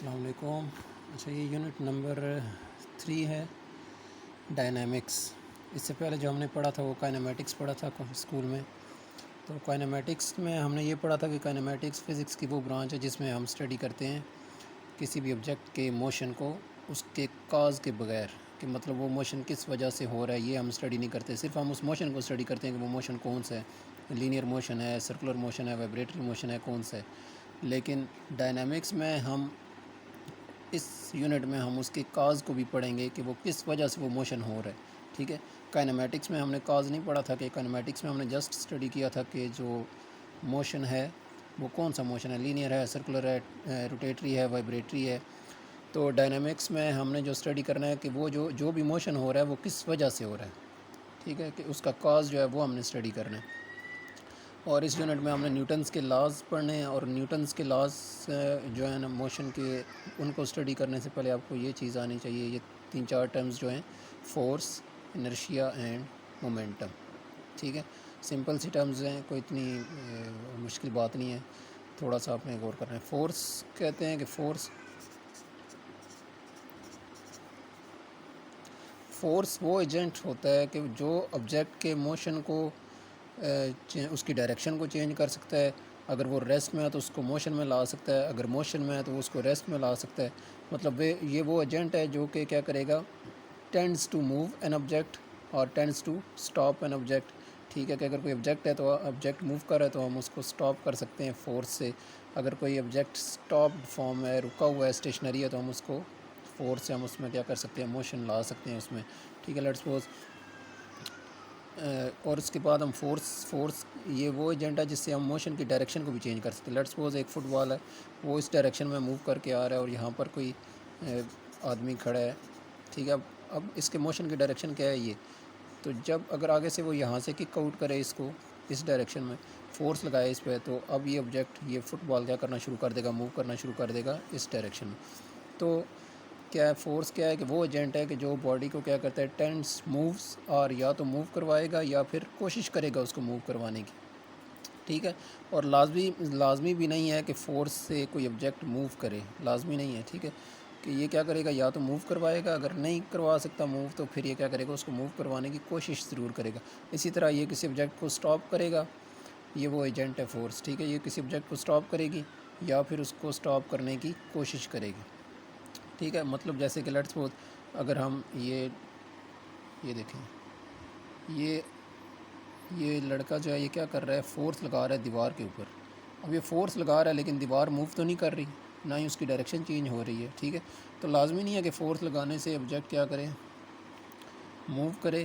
السلام علیکم۔ اچھا، یہ یونٹ نمبر 3 ہے، ڈائنامکس۔ اس سے پہلے جو ہم نے پڑھا تھا وہ کائنیمیٹکس پڑھا تھا اسکول میں۔ تو کائنیمیٹکس میں ہم نے یہ پڑھا تھا کہ کائنیمیٹکس فزکس کی وہ برانچ ہے جس میں ہم اسٹڈی کرتے ہیں کسی بھی آبجیکٹ کے موشن کو اس کے کاز کے بغیر، کہ مطلب وہ موشن کس وجہ سے ہو رہا ہے یہ ہم اسٹڈی نہیں کرتے، صرف ہم اس موشن کو اسٹڈی کرتے ہیں کہ وہ موشن کون سا ہے، لینئر موشن ہے، سرکولر موشن ہے، وائبریٹری موشن ہے، کون سا ہے۔ لیکن ڈائنامکس میں ہم اس یونٹ میں ہم اس کے کاز کو بھی پڑھیں گے کہ وہ کس وجہ سے وہ موشن ہو رہا ہے، ٹھیک ہے۔ کائنیمیٹکس میں ہم نے کاز نہیں پڑھا تھا، کہ کائنیمیٹکس میں ہم نے جسٹ اسٹڈی کیا تھا کہ جو موشن ہے وہ کون سا موشن ہے، لینئر ہے، سرکولر ہے، روٹیٹری ہے، وائبریٹری ہے۔ تو ڈائنامکس میں ہم نے جو اسٹڈی کرنا ہے کہ وہ جو بھی موشن ہو رہا ہے وہ کس وجہ سے ہو رہا ہے، ٹھیک ہے، کہ اس کا کاز جو ہے وہ ہم نے اسٹڈی کرنا ہے۔ اور اس یونٹ میں ہم نے نیوٹنس کے لاز پڑھنے ہیں، اور نیوٹنس کے لاز جو ہیں نا موشن کے، ان کو اسٹڈی کرنے سے پہلے آپ کو یہ چیز آنی چاہیے، یہ 3-4 ٹرمز جو ہیں، فورس، انرشیا اینڈ مومنٹم، ٹھیک ہے۔ سمپل سی ٹرمز ہیں، کوئی اتنی مشکل بات نہیں ہے، تھوڑا سا آپ نے غور کرنا ہے۔ فورس کہتے ہیں کہ فورس وہ ایجنٹ ہوتا ہے کہ جو آبجیکٹ کے موشن کو اس کی ڈائریکشن کو چینج کر سکتا ہے۔ اگر وہ ریسٹ میں ہے تو اس کو موشن میں لا سکتا ہے، اگر موشن میں ہے تو اس کو ریسٹ میں لا سکتا ہے۔ مطلب یہ وہ ایجنٹ ہے جو کہ کیا کرے گا، tends to move an object اور tends to stop an object, ٹھیک ہے، کہ اگر کوئی آبجیکٹ ہے تو آبجیکٹ موو کر رہا ہے تو ہم اس کو اسٹاپ کر سکتے ہیں فورس سے۔ اگر کوئی آبجیکٹ اسٹاپڈ فارم ہے، رکا ہوا ہے، اسٹیشنری ہے، تو ہم اس کو فورس سے ہم اس میں کیا کر سکتے ہیں، موشن لا سکتے ہیں اس میں، ٹھیک ہے۔ لیٹس سپوز اور اس کے بعد ہم فورس یہ وہ ایجنٹ ہے جس سے ہم موشن کی ڈائریکشن کو بھی چینج کر سکتے ہیں۔ لیٹس سپوز ایک فٹ بال ہے، وہ اس ڈائریکشن میں موو کر کے آ رہا ہے اور یہاں پر کوئی آدمی کھڑا ہے، ٹھیک ہے۔ اب اس کے موشن کی ڈائریکشن کیا ہے، یہ تو جب اگر آگے سے وہ یہاں سے کک آؤٹ کرے اس کو، اس ڈائریکشن میں فورس لگائے اس پہ، تو اب یہ آبجیکٹ، یہ فٹ بال کیا کرنا شروع کر دے گا، موو کرنا شروع کر دے گا اس ڈائریکشن میں۔ تو کیا ہے، فورس کیا ہے کہ وہ ایجنٹ ہے کہ جو باڈی کو کیا کرتا ہے، ٹینس مووز، اور یا تو موو کروائے گا یا پھر کوشش کرے گا اس کو موو کروانے کی، ٹھیک ہے۔ اور لازمی بھی نہیں ہے کہ فورس سے کوئی آبجیکٹ موو کرے، لازمی نہیں ہے، ٹھیک ہے، کہ یہ کیا کرے گا، یا تو موو کروائے گا، اگر نہیں کروا سکتا موو تو پھر یہ کیا کرے گا، اس کو موو کروانے کی کوشش ضرور کرے گا۔ اسی طرح یہ کسی آبجیکٹ کو اسٹاپ کرے گا، یہ وہ ایجنٹ ہے فورس، ٹھیک ہے، یہ کسی آبجیکٹ کو اسٹاپ کرے گی یا پھر اس کو اسٹاپ کرنے کی کوشش کرے گی، ٹھیک ہے۔ مطلب جیسے کہ لیٹس سپوز اگر ہم یہ دیکھیں، یہ لڑکا جو ہے یہ کیا کر رہا ہے، فورس لگا رہا ہے دیوار کے اوپر۔ اب یہ فورس لگا رہا ہے لیکن دیوار موو تو نہیں کر رہی، نہ ہی اس کی ڈائریکشن چینج ہو رہی ہے، ٹھیک ہے۔ تو لازمی نہیں ہے کہ فورس لگانے سے آبجیکٹ کیا کرے، موو کرے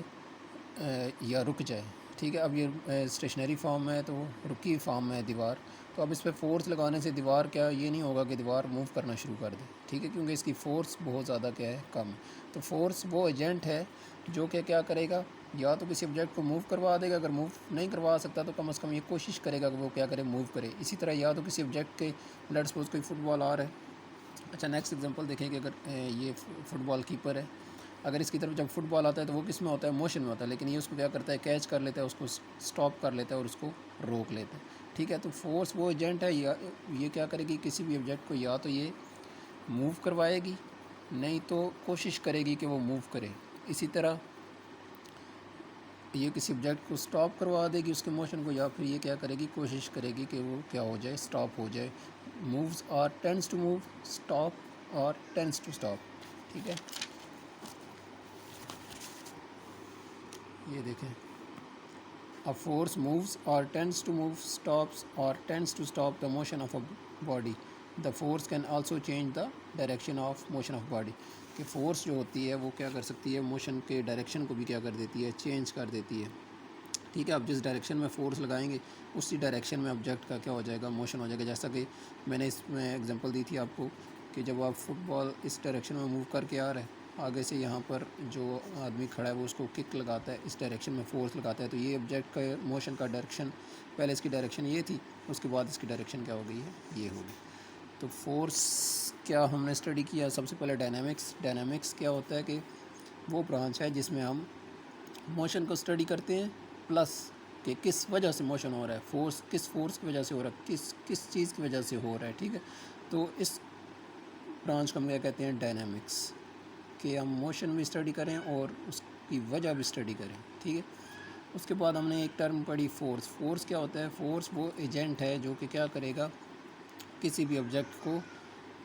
یا رک جائے، ٹھیک ہے۔ اب یہ اسٹیشنری فارم میں ہے تو رکی فارم میں ہے دیوار، تو اب اس پہ فورس لگانے سے دیوار کیا یہ نہیں ہوگا کہ دیوار موو کرنا شروع کر دے، ٹھیک ہے، کیونکہ اس کی فورس بہت زیادہ کیا ہے، کم ہے۔ تو فورس وہ ایجنٹ ہے جو کہ کیا کرے گا، یا تو کسی آبجیکٹ کو موو کروا دے گا، اگر موو نہیں کروا سکتا تو کم از کم یہ کوشش کرے گا کہ وہ کیا کرے، موو کرے۔ اسی طرح یا تو کسی آبجیکٹ کے، لیٹس سپوز کوئی فٹ بال آ رہا ہے، اچھا نیکسٹ ایگزامپل دیکھیں کہ اگر یہ فٹ بال کیپر ہے، اگر اس کی طرف جب فٹ بال آتا ہے تو وہ کس میں ہوتا ہے، موشن میں ہوتا ہے، لیکن یہ اس کو کیا کرتا ہے، کیچ کر لیتا ہے، اس کو اسٹاپ کر لیتا ہے اور اس کو روک لیتا ہے، ٹھیک ہے۔ تو فورس وہ ایجنٹ ہے، یا یہ کیا کرے گی، کسی بھی آبجیکٹ کو یا تو یہ موو کروائے گی، نہیں تو کوشش کرے گی کہ وہ موو کرے۔ اسی طرح یہ کسی آبجیکٹ کو اسٹاپ کروا دے گی اس کے موشن کو، یا پھر یہ کیا کرے گی، کوشش کرے گی کہ وہ کیا ہو جائے، اسٹاپ ہو جائے۔ Moves or tends to move, stop اور ٹینس ٹو اسٹاپ، ٹھیک ہے۔ یہ دیکھیں، A force moves or tends to move, stops or tends to stop the motion of a body. The force can also change the direction of motion of body. کہ force جو ہوتی ہے وہ کیا کر سکتی ہے، موشن کے ڈائریکشن کو بھی کیا کر دیتی ہے، چینج کر دیتی ہے، ٹھیک ہے۔ اب جس ڈائریکشن میں فورس لگائیں گے اسی ڈائریکشن میں آبجیکٹ کا کیا ہو جائے گا، موشن ہو جائے گا۔ جیسا کہ میں نے اس میں ایگزامپل دی تھی آپ کو کہ جب آپ فٹ بال اس ڈائریکشن میں موو کر کے آ رہا ہے، آگے سے یہاں پر جو آدمی کھڑا ہے وہ اس کو کک لگاتا ہے، اس ڈائریکشن میں فورس لگاتا ہے، تو یہ آبجیکٹ کا موشن کا ڈائریکشن، پہلے اس کی ڈائریکشن یہ تھی، اس کے بعد اس کی ڈائریکشن کیا ہو گئی ہے، یہ ہوگی۔ تو فورس کیا ہم نے اسٹڈی کیا، سب سے پہلے ڈائنامکس کیا ہوتا ہے کہ وہ برانچ ہے جس میں ہم موشن کو اسٹڈی کرتے ہیں، پلس کہ کس وجہ سے موشن ہو رہا ہے، کس فورس کی وجہ سے ہو رہا ہے، کس چیز کی وجہ سے ہو رہا ہے، ٹھیک ہے۔ تو اس برانچ کو ہم کیا کہتے ہیں؟ ڈائنامکس، کہ ہم موشن بھی اسٹڈی کریں اور اس کی وجہ بھی اسٹڈی کریں، ٹھیک ہے۔ اس کے بعد ہم نے ایک ٹرم پڑھی فورس۔ فورس کیا ہوتا ہے؟ فورس وہ ایجنٹ ہے جو کہ کیا کرے گا؟ کسی بھی آبجیکٹ کو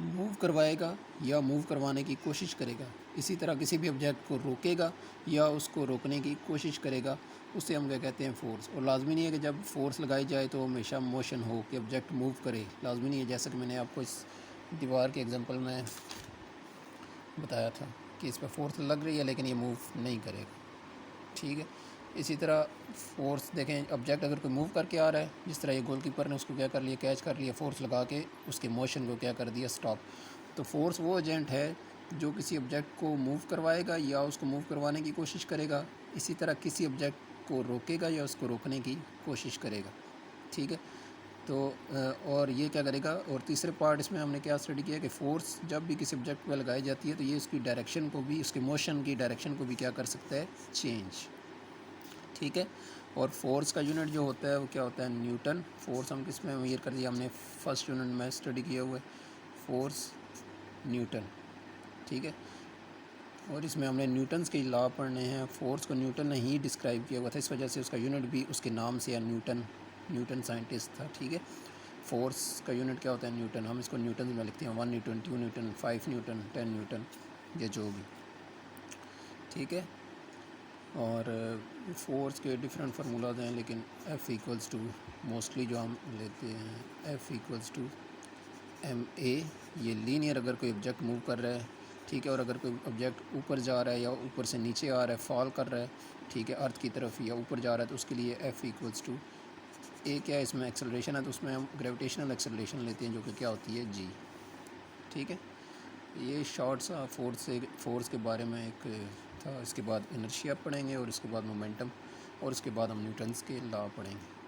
موو کروائے گا یا موو کروانے کی کوشش کرے گا، اسی طرح کسی بھی آبجیکٹ کو روکے گا یا اس کو روکنے کی کوشش کرے گا، اسے ہم کیا کہتے ہیں؟ فورس۔ اور لازمی نہیں ہے کہ جب فورس لگائی جائے تو ہمیشہ موشن ہو، کہ آبجیکٹ موو کرے، لازمی نہیں ہے، جیسا کہ میں نے آپ کو اس دیوار کے ایگزامپل میں بتایا تھا کہ اس پہ فورس لگ رہی ہے لیکن یہ موو نہیں کرے گا، ٹھیک ہے۔ اسی طرح فورس دیکھیں، آبجیکٹ اگر کوئی موو کر کے آ رہا ہے، جس طرح یہ گول کیپر نے اس کو کیا کر لیا؟ کیچ کر لیا، فورس لگا کے اس کے موشن کو کیا کر دیا؟ سٹاپ۔ تو فورس وہ ایجنٹ ہے جو کسی آبجیکٹ کو موو کروائے گا یا اس کو موو کروانے کی کوشش کرے گا، اسی طرح کسی آبجیکٹ کو روکے گا یا اس کو روکنے کی کوشش کرے گا، ٹھیک ہے۔ تو اور یہ کیا کرے گا؟ اور تیسرے پارٹ اس میں ہم نے کیا اسٹڈی کیا کہ فورس جب بھی کسی آبجیکٹ پہ لگائی جاتی ہے تو یہ اس کی ڈائریکشن کو بھی، اس کے موشن کی ڈائریکشن کو بھی کیا کر سکتا ہے؟ چینج، ٹھیک ہے۔ اور فورس کا یونٹ جو ہوتا ہے وہ کیا ہوتا ہے؟ نیوٹن۔ فورس ہم کس میں میئر کر دیا؟ ہم نے فرسٹ یونٹ میں اسٹڈی کیا ہوا ہے، فورس نیوٹن، ٹھیک ہے۔ اور اس میں ہم نے نیوٹنس کے لا پڑھنے ہیں۔ فورس کو نیوٹن نے ہی ڈسکرائب کیا ہوا تھا، اس وجہ سے اس کا یونٹ بھی اس کے نام سے ہے، نیوٹن سائنٹسٹ تھا، ٹھیک ہے۔ فورس کا یونٹ کیا ہوتا ہے؟ نیوٹن۔ ہم اس کو نیوٹن میں لکھتے ہیں، 1 نیوٹن، 2 نیوٹن، 5 نیوٹن، 10 نیوٹن، یہ جو بھی، ٹھیک ہے۔ اور فورس کے ڈفرینٹ فارمولاز ہیں، لیکن ایف ایکولز ٹو موسٹلی جو ہم لیتے ہیں، ایف ایکولز ٹو ایم اے، یہ لینئر اگر کوئی آبجیکٹ موو کر رہا ہے، ٹھیک ہے، اور اگر کوئی آبجیکٹ اوپر جا رہا ہے یا اوپر سے نیچے آ رہا ہے، فال کر رہا ہے، ٹھیک ہے، ارتھ کی طرف یا اوپر جا رہا ہے، تو اس کے لیے ایف ایکولز ٹو اے کیا ہے؟ اس میں ایکسلریشن ہے، تو اس میں ہم گریویٹیشنل ایکسلریشن لیتے ہیں جو کہ کیا ہوتی ہے؟ جی، ٹھیک ہے۔ یہ شارٹ سا فورس کے بارے میں ایک تھا۔ اس کے بعد انرشیا پڑھیں گے اور اس کے بعد مومنٹم، اور اس کے بعد ہم نیوٹنس کے لا پڑھیں گے۔